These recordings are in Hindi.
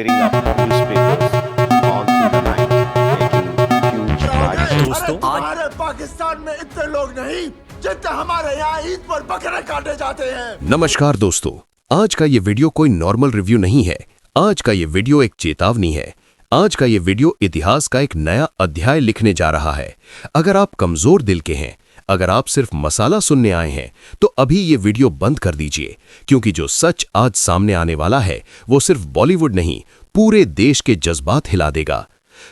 tearing up newspapers all through the night, making huge अरे fires. तुम्हारे पाकिस्तान में इतने लोग नहीं जितने हमारे यहाँ ईद पर बकरे काटे जाते हैं। नमस्कार दोस्तों, आज का ये वीडियो कोई नॉर्मल रिव्यू नहीं है। आज का ये वीडियो एक चेतावनी है। आज का ये वीडियो इतिहास का एक नया अध्याय लिखने जा रहा है। अगर आप कमजोर दिल के हैं, अगर आप सिर्फ मसाला सुनने आए हैं, तो अभी ये वीडियो बंद कर दीजिए, क्योंकि जो सच आज सामने आने वाला है वो सिर्फ बॉलीवुड नहीं, पूरे देश के जज्बात हिला देगा।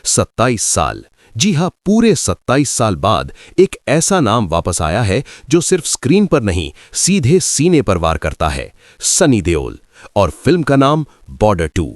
27 साल, जी हाँ, पूरे 27 साल बाद एक ऐसा नाम वापस आया है जो सिर्फ स्क्रीन पर नहीं, सीधे सीने पर वार करता है। सनी देओल। और फिल्म का नाम बॉर्डर 2।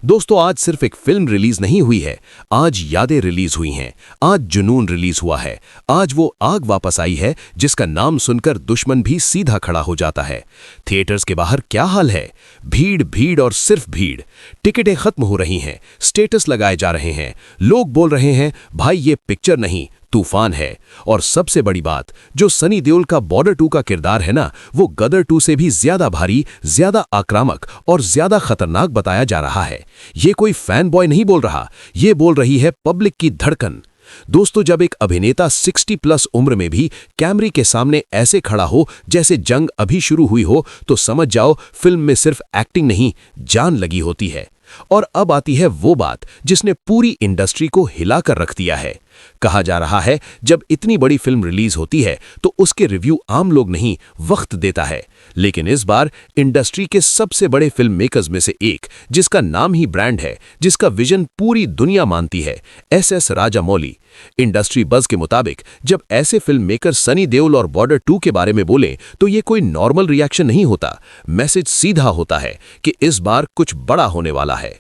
दोस्तों, आज सिर्फ एक फिल्म रिलीज नहीं हुई है, आज यादें रिलीज हुई हैं, आज जुनून रिलीज हुआ है, आज वो आग वापस आई है जिसका नाम सुनकर दुश्मन भी सीधा खड़ा हो जाता है। थिएटर्स के बाहर क्या हाल है? भीड़ भीड़ और सिर्फ भीड़। टिकटें खत्म हो रही हैं, स्टेटस लगाए जा रहे हैं, लोग बोल रहे हैं भाई ये पिक्चर नहीं तूफान है। और सबसे बड़ी बात, जो सनी देओल का बॉर्डर 2 का किरदार है ना, वो गदर 2 से भी ज्यादा भारी, ज्यादा आक्रामक और ज्यादा खतरनाक बताया जा रहा है। ये कोई फैन बॉय नहीं बोल रहा, ये बोल रही है पब्लिक की धड़कन। दोस्तों, जब एक अभिनेता 60+ उम्र में भी कैमरे के सामने ऐसे खड़ा हो जैसे जंग अभी शुरू हुई हो, तो समझ जाओ फिल्म में सिर्फ एक्टिंग नहीं, जान लगी होती है। और अब आती है वो बात जिसने पूरी इंडस्ट्री को हिलाकर रख दिया है। कहा जा रहा है जब इतनी बड़ी फिल्म रिलीज होती है तो उसके रिव्यू आम लोग नहीं, वक्त देता है। लेकिन इस बार इंडस्ट्री के सबसे बड़े फिल्म मेकर्स में से एक, जिसका नाम ही ब्रांड है, जिसका विजन पूरी दुनिया मानती है, एस राजामौली। इंडस्ट्री बज़ के मुताबिक जब ऐसे फिल्म मेकर सनी देओल और बॉर्डर 2 के बारे में बोले तो ये कोई नॉर्मल रिएक्शन नहीं होता, मैसेज सीधा होता है कि इस बार कुछ बड़ा होने वाला है।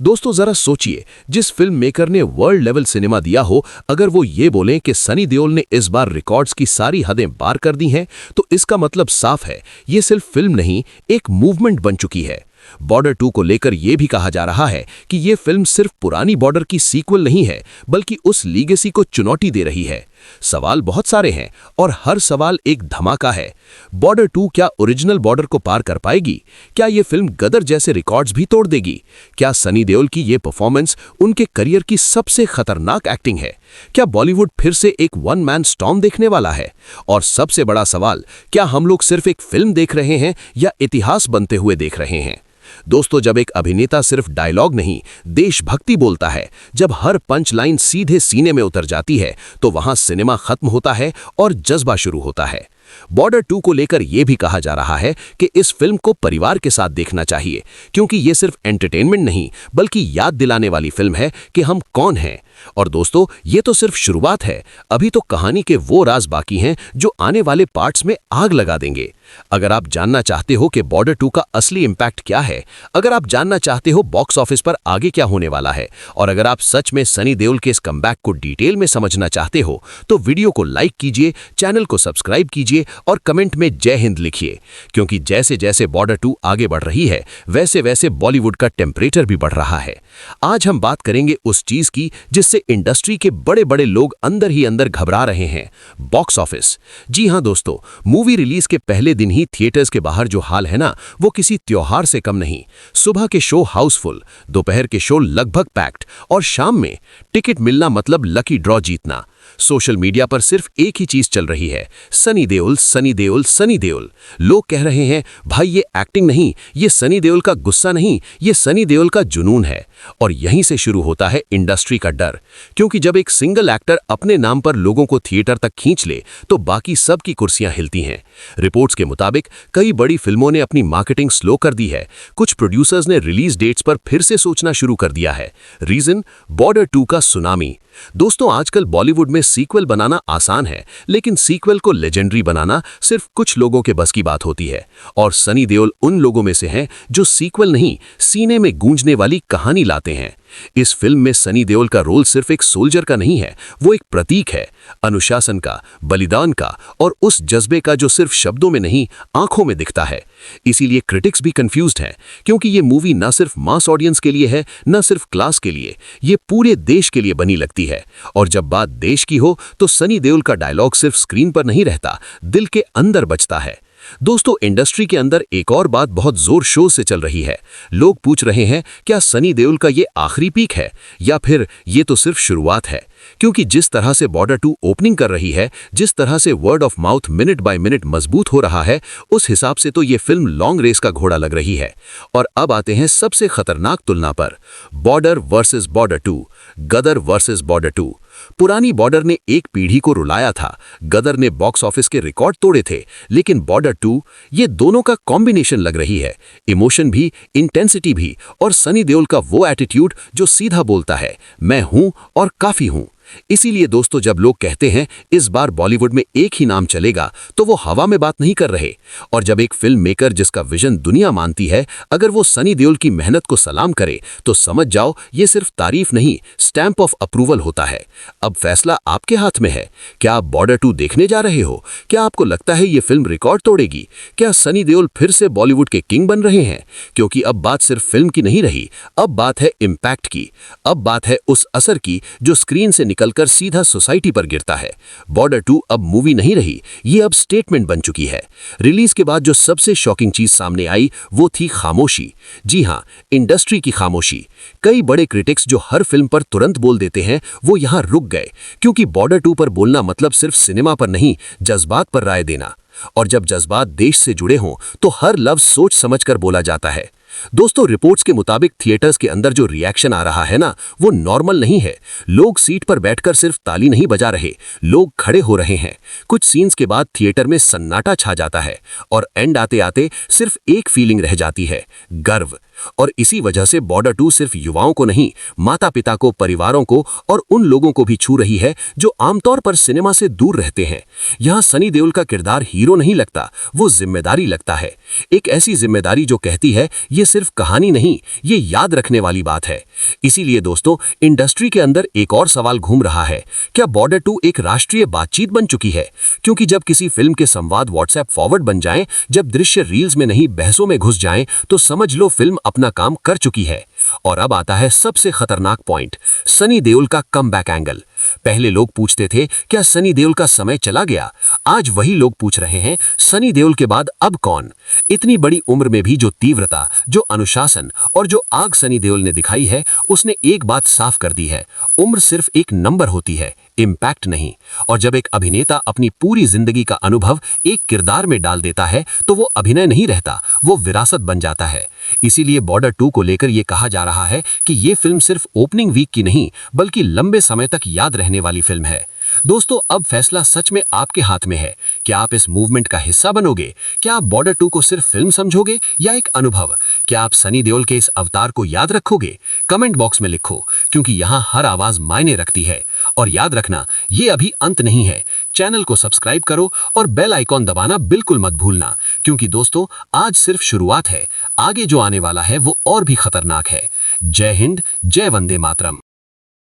दोस्तों, जरा सोचिए, जिस फिल्म मेकर ने वर्ल्ड लेवल सिनेमा दिया हो, अगर वो ये बोलें कि सनी देओल ने इस बार रिकॉर्ड्स की सारी हदें पार कर दी हैं, तो इसका मतलब साफ है, ये सिर्फ फिल्म नहीं, एक मूवमेंट बन चुकी है। बॉर्डर 2 को लेकर यह भी कहा जा रहा है कि यह फिल्म सिर्फ पुरानी बॉर्डर की सीक्वल नहीं है, बल्कि उस लीगेसी को चुनौती दे रही है। सवाल बहुत सारे हैं और हर सवाल एक धमाका है। बॉर्डर 2 क्या ओरिजिनल बॉर्डर को पार कर पाएगी? क्या यह फिल्म गदर जैसे रिकॉर्ड्स भी तोड़ देगी? क्या सनी देओल की यह परफॉर्मेंस उनके करियर की सबसे खतरनाक एक्टिंग है? क्या बॉलीवुड फिर से एक वन मैन स्टॉर्म देखने वाला है? और सबसे बड़ा सवाल, क्या हम लोग सिर्फ एक फिल्म देख रहे हैं या इतिहास बनते हुए देख रहे हैं? दोस्तों, जब एक अभिनेता सिर्फ डायलॉग नहीं, देशभक्ति बोलता है, जब हर पंच लाइन सीधे सीने में उतर जाती है, तो वहां सिनेमा खत्म होता है और जज्बा शुरू होता है। बॉर्डर 2 को लेकर यह भी कहा जा रहा है कि इस फिल्म को परिवार के साथ देखना चाहिए, क्योंकि यह सिर्फ एंटरटेनमेंट नहीं, बल्कि याद दिलाने वाली फिल्म है कि हम कौन हैं। और दोस्तों, ये तो सिर्फ शुरुआत है, अभी तो कहानी के वो राज बाकी हैं जो आने वाले पार्ट्स में आग लगा देंगे। अगर आप जानना चाहते हो कि बॉर्डर 2 का असली इंपैक्ट क्या है, अगर आप जानना चाहते हो बॉक्स ऑफिस पर आगे क्या होने वाला है, और अगर आप सच में सनी देओल के इस कमबैक को डिटेल में समझना चाहते हो, तो वीडियो को लाइक कीजिए, चैनल को सब्सक्राइब कीजिए और कमेंट में जय हिंद लिखिए, क्योंकि जैसे जैसे बॉर्डर 2 आगे बढ़ रही है, वैसे वैसे बॉलीवुड का टेम्परेचर भी बढ़ रहा है। आज हम बात करेंगे उस चीज की जिससे इंडस्ट्री के बड़े बड़े लोग अंदर ही अंदर घबरा रहे हैं, बॉक्स ऑफिस। जी हां दोस्तों, मूवी रिलीज के पहले दिन ही थिएटर्स के बाहर जो हाल है ना, वो किसी त्योहार से कम नहीं। सुबह के शो हाउसफुल, दोपहर के शो लगभग पैक्ड और शाम में टिकट मिलना मतलब लकी ड्रॉ जीतना। सोशल मीडिया पर सिर्फ एक ही चीज चल रही है, सनी देओल, सनी देओल, सनी देओल। लोग कह रहे हैं भाई ये एक्टिंग नहीं, ये सनी देओल का गुस्सा नहीं, ये सनी देओल का जुनून है। और यहीं से शुरू होता है इंडस्ट्री का डर, क्योंकि जब एक सिंगल एक्टर अपने नाम पर लोगों को थिएटर तक खींच ले, तो बाकी सब की कुर्सियां हिलती हैं। रिपोर्ट्स के मुताबिक कई बड़ी फिल्मों ने अपनी मार्केटिंग स्लो कर दी है, कुछ प्रोड्यूसर्स ने रिलीज डेट्स पर फिर से सोचना शुरू कर दिया है। रीजन, बॉर्डर 2 का सुनामी। दोस्तों, आजकल बॉलीवुड में सीक्वल बनाना आसान है, लेकिन सीक्वल को लेजेंडरी बनाना सिर्फ कुछ लोगों के बस की बात होती है। और सनी देओल उन लोगों में से हैं जो सीक्वल नहीं, सीने में गूंजने वाली कहानी लाते हैं। इस फिल्म में सनी देओल का रोल सिर्फ एक सोल्जर का नहीं है, वो एक प्रतीक है, अनुशासन का, बलिदान का और उस जज्बे का जो सिर्फ शब्दों में नहीं, आंखों में दिखता है। इसीलिए क्रिटिक्स भी कंफ्यूज्ड हैं, क्योंकि ये मूवी ना सिर्फ मास ऑडियंस के लिए है, ना सिर्फ क्लास के लिए, ये पूरे देश के लिए बनी लगती है। और जब बात देश की हो, तो सनी देओल का डायलॉग सिर्फ स्क्रीन पर नहीं रहता, दिल के अंदर बजता है। दोस्तों, इंडस्ट्री के अंदर एक और बात बहुत जोर शोर से चल रही है। लोग पूछ रहे हैं, क्या सनी देओल का ये आखिरी पीक है या फिर ये तो सिर्फ शुरुआत है? क्योंकि जिस तरह से बॉर्डर 2 ओपनिंग कर रही है, जिस तरह से word of mouth minute by minute मजबूत हो रहा है, उस हिसाब से तो ये फिल्म लॉन्ग रेस का घोड़ा लग रही है। और अब आते हैं सबसे खतरनाक तुलना पर, बॉर्डर वर्सेस बॉर्डर 2, गदर वर्सेस बॉर्डर 2। पुरानी बॉर्डर ने एक पीढ़ी को रुलाया था, गदर ने बॉक्स ऑफिस के रिकॉर्ड तोड़े थे, लेकिन बॉर्डर 2 ये दोनों का कॉम्बिनेशन लग रही है। इमोशन भी, इंटेंसिटी भी, और सनी देओल का वो एटीट्यूड जो सीधा बोलता है, मैं हूं और काफी हूं। इसीलिए दोस्तों, जब लोग कहते हैं इस बार बॉलीवुड में एक ही नाम चलेगा, तो वो हवा में बात नहीं कर रहे। और जब एक फिल्म मेकर जिसका विजन दुनिया मानती है, अगर वो सनी देओल की मेहनत को सलाम करे, तो समझ जाओ ये सिर्फ तारीफ नहीं, स्टैंप ऑफ अप्रूवल होता है। अब फैसला आपके हाथ में है। क्या आप बॉर्डर 2 देखने जा रहे हो? क्या आपको लगता है ये फिल्म रिकॉर्ड तोड़ेगी? क्या सनी देओल फिर से बॉलीवुड के किंग बन रहे हैं? क्योंकि अब बात सिर्फ फिल्म की नहीं रही, अब बात है इम्पैक्ट की, अब बात है उस असर की जो स्क्रीन से निकलकर सीधा सोसाइटी पर गिरता है। बॉर्डर 2 अब मूवी नहीं रही, ये अब स्टेटमेंट बन चुकी है। रिलीज के बाद जो सबसे शॉकिंग चीज सामने आई वो थी खामोशी। जी हां, इंडस्ट्री की खामोशी। कई बड़े क्रिटिक्स जो हर फिल्म पर तुरंत बोल देते हैं, वो यहां रुक गए, क्योंकि बॉर्डर 2 पर बोलना मतलब सिर्फ सिनेमा पर नहीं, जज्बात पर राय देना। और जब जज्बात देश से जुड़े हों, तो हर लफ्ज सोच समझकर बोला जाता है। दोस्तों, रिपोर्ट्स के मुताबिक थिएटर्स के अंदर जो रिएक्शन आ रहा है ना, वो नॉर्मल नहीं है। लोग सीट पर बैठकर सिर्फ ताली नहीं बजा रहे, लोग खड़े हो रहे हैं। कुछ सीन्स के बाद थिएटर में सन्नाटा छा जाता है और एंड आते आते सिर्फ एक फीलिंग रह जाती है, गर्व। और इसी वजह से बॉर्डर 2 सिर्फ युवाओं को नहीं, माता पिता को, परिवारों को और उन लोगों को भी छू रही है जो आमतौर पर सिनेमा से दूर रहते हैं। यहां सनी देओल का किरदार हीरो नहीं लगता, वो जिम्मेदारी लगता है। एक ऐसी जिम्मेदारी जो कहती है ये सिर्फ कहानी नहीं, ये याद रखने वाली बात है। इसीलिए दोस्तों, इंडस्ट्री के अंदर एक और सवाल घूम रहा है, क्या बॉर्डर 2 एक राष्ट्रीय बातचीत बन चुकी है? क्योंकि जब किसी फिल्म के संवाद व्हाट्सएप फॉरवर्ड बन जाएं, जब दृश्य रील्स में नहीं बहसों में घुस जाएं, तो समझ लो फिल्म अपना काम कर चुकी है। और अब आता है सबसे खतरनाक पॉइंट, सनी देओल का कमबैक एंगल। पहले लोग पूछते थे, क्या सनी देओल का समय चला गया? आज वही लोग पूछ रहे हैं, सनी देओल के बाद अब कौन? इतनी बड़ी उम्र में भी जो तीव्रता, जो अनुशासन और जो आग सनी देओल ने दिखाई है, उसने एक बात साफ कर दी है, उम्र सिर्फ एक नंबर होती है, इम्पैक्ट नहीं। और जब एक अभिनेता अपनी पूरी जिंदगी का अनुभव एक किरदार में डाल देता है, तो वो अभिनय नहीं रहता, वो विरासत बन जाता है। इसीलिए बॉर्डर 2 को लेकर ये कहा जा रहा है कि ये फिल्म सिर्फ ओपनिंग वीक की नहीं, बल्कि लंबे समय तक याद रहने वाली फिल्म है। दोस्तों, अब फैसला सच में आपके हाथ में है। क्या आप इस मूवमेंट का हिस्सा बनोगे? क्या आप बॉर्डर 2 को सिर्फ फिल्म समझोगे या एक अनुभव? क्या आप सनी देओल के इस अवतार को याद रखोगे? कमेंट बॉक्स में लिखो, क्योंकि यहाँ हर आवाज मायने रखती है। और याद रखना, ये अभी अंत नहीं है। चैनल को सब्सक्राइब करो और बेल आइकॉन दबाना बिल्कुल मत भूलना, क्योंकि दोस्तों, आज सिर्फ शुरुआत है। आगे जो आने वाला है वो और भी खतरनाक है। जय हिंद, जय वंदे मातरम।